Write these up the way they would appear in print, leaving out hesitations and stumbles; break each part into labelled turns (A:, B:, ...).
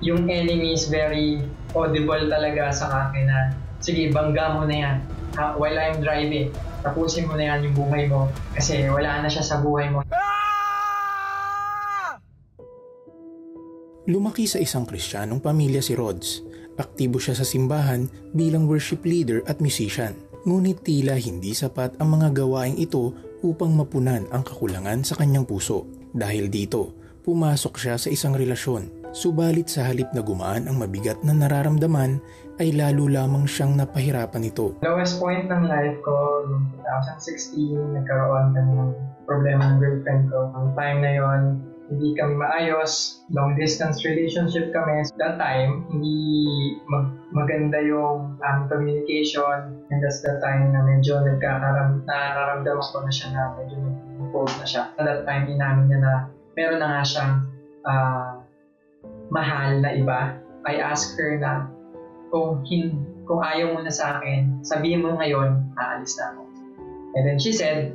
A: yung enemy is very audible talaga sa akin na, sige, bangga mo na yan. While I'm driving, tapusin mo na yan yung buhay mo kasi wala na siya sa buhay mo.
B: Lumaki sa isang Kristiyanong pamilya si Rods. Aktibo siya sa simbahan bilang worship leader at musician. Ngunit tila hindi sapat ang mga gawaing ito upang mapunan ang kakulangan sa kanyang puso. Dahil dito, pumasok siya sa isang relasyon. Subalit sa halip na gumaan ang mabigat na nararamdaman, ay lalo lamang siyang napahirapan ito.
A: Lowest point ng life ko, noong 2016, nagkaroon kami ng problema ng girlfriend ko. Ang time na yon, hindi kami maayos, long distance relationship kami. That time, hindi maganda yung communication, and that's the time na medyo nararamdaman ko na siya na medyo nag-involve na siya. At that time, inamin niya na meron na nga siyang mahal na iba. I asked her na kung ayaw mo na sa akin, sabihin mo ngayon, aalis na ako. And then she said,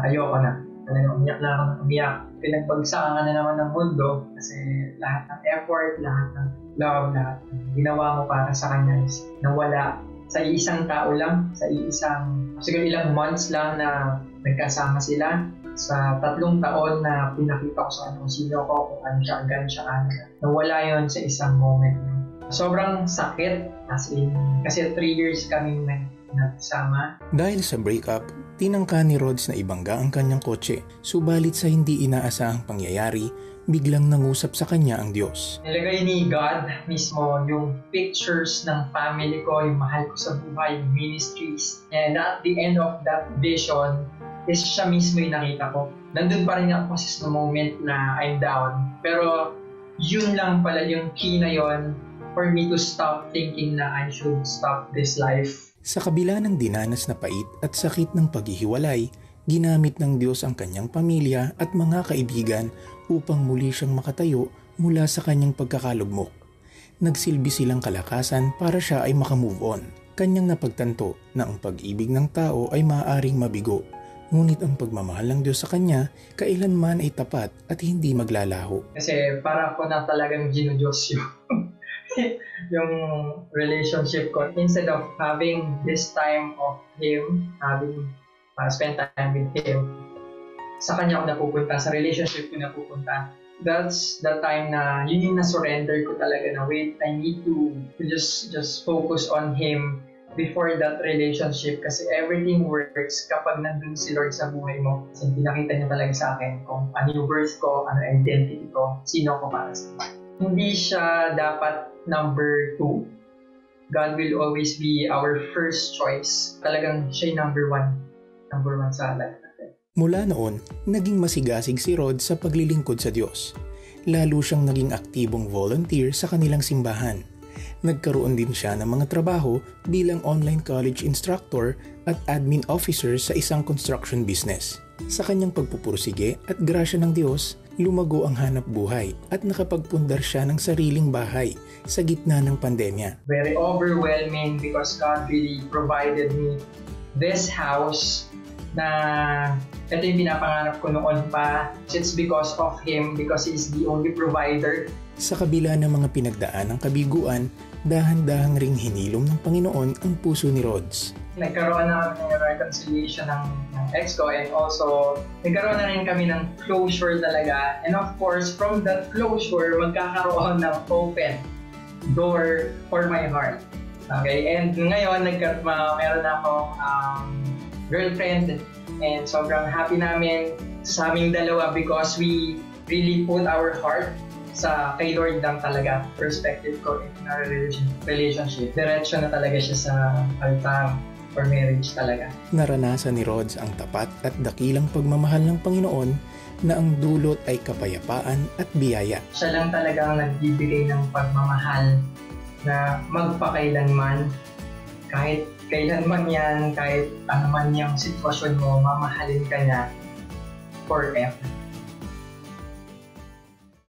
A: ayoko na. Talagang umiyak na ako ng umiyak. Pinagbagsakan ka na naman ng mundo kasi lahat ng effort, lahat ng love, lahat ng ginawa mo para sa kanya is nawala sa isang tao lang, sa siguro ilang months lang na nagkasama sila. Sa 3 taon na pinakita ko sa kanya kung sino ko, kung ano siya, hanggang siya nawala yon sa isang moment. Sobrang sakit, as in, kasi 3 years kaming nagsama.
B: Dahil sa breakup, tinangka ni Rods na ibangga ang kanyang kotse. Subalit sa hindi inaasahang pangyayari, biglang nangusap sa kanya ang Diyos.
A: Nilagay ni God mismo yung pictures ng family ko, yung mahal ko sa buhay, yung ministries. And at the end of that vision, is siya mismo yung nakita ko. Nandun pa rin ako kasi sa moment na I'm down. Pero yun lang pala yung key na yun for me to stop thinking na I should stop this life.
B: Sa kabila ng dinanas na pait at sakit ng paghihiwalay, ginamit ng Diyos ang kanyang pamilya at mga kaibigan upang muli siyang makatayo mula sa kanyang pagkakalugmok. Nagsilbi silang kalakasan para siya ay makamove on. Kanyang napagtanto na ang pag-ibig ng tao ay maaaring mabigo. Ngunit ang pagmamahal ng Diyos sa kanya, kailanman ay tapat at hindi maglalaho.
A: Kasi para ko na talagang ginudiyos yung relationship ko. Instead of having this time of Him, having spend time with Him, sa kanya ako napupunta, sa relationship ko napupunta. That's the time na yun yung na-surrender ko talaga na wait, I need to just focus on Him before that relationship kasi everything works kapag nandun si Lord sa buhay mo. Kasi pinakita niya talaga sa akin kung ano yung worth ko, ano yung identity ko, sino ko para sa Lord. Hindi siya dapat number 2. God will always be our first choice. Talagang siya yung number one sa life natin.
B: Mula noon, naging masigasig si Rod sa paglilingkod sa Diyos. Lalo siyang naging aktibong volunteer sa kanilang simbahan. Nagkaroon din siya ng mga trabaho bilang online college instructor at admin officer sa isang construction business. Sa kanyang pagpupursige at grasya ng Diyos, lumago ang hanap buhay at nakapagpundar siya ng sariling bahay sa gitna ng pandemya.
A: Very overwhelming because God really provided me this house na ito yung pinapangarap ko noon pa. It's because of Him, because He's the only provider.
B: Sa kabila ng mga pinagdaan ng kabiguan, dahan-dahang ring hinilom ng Panginoon ang puso ni Rods.
A: Nagkaroon na kami ng reconciliation ng ex ko and also nagkaroon na rin kami ng closure talaga. And of course, from that closure, magkakaroon ng open door for my heart. Okay, and ngayon meron na akong girlfriend and sobrang happy namin sa aming dalawa because we really put our heart sa kay Lord lang talaga. Perspective ko in our relationship. Diretso na talaga siya sa altar for marriage talaga.
B: Naranasan ni Rods ang tapat at dakilang pagmamahal ng Panginoon na ang dulot ay kapayapaan at biyaya.
A: Siya lang talagang nagbibigay ng pagmamahal na magpakailanman. Kahit kailanman yan, kahit ano man yung sitwasyon mo, mamahalin ka niya forever.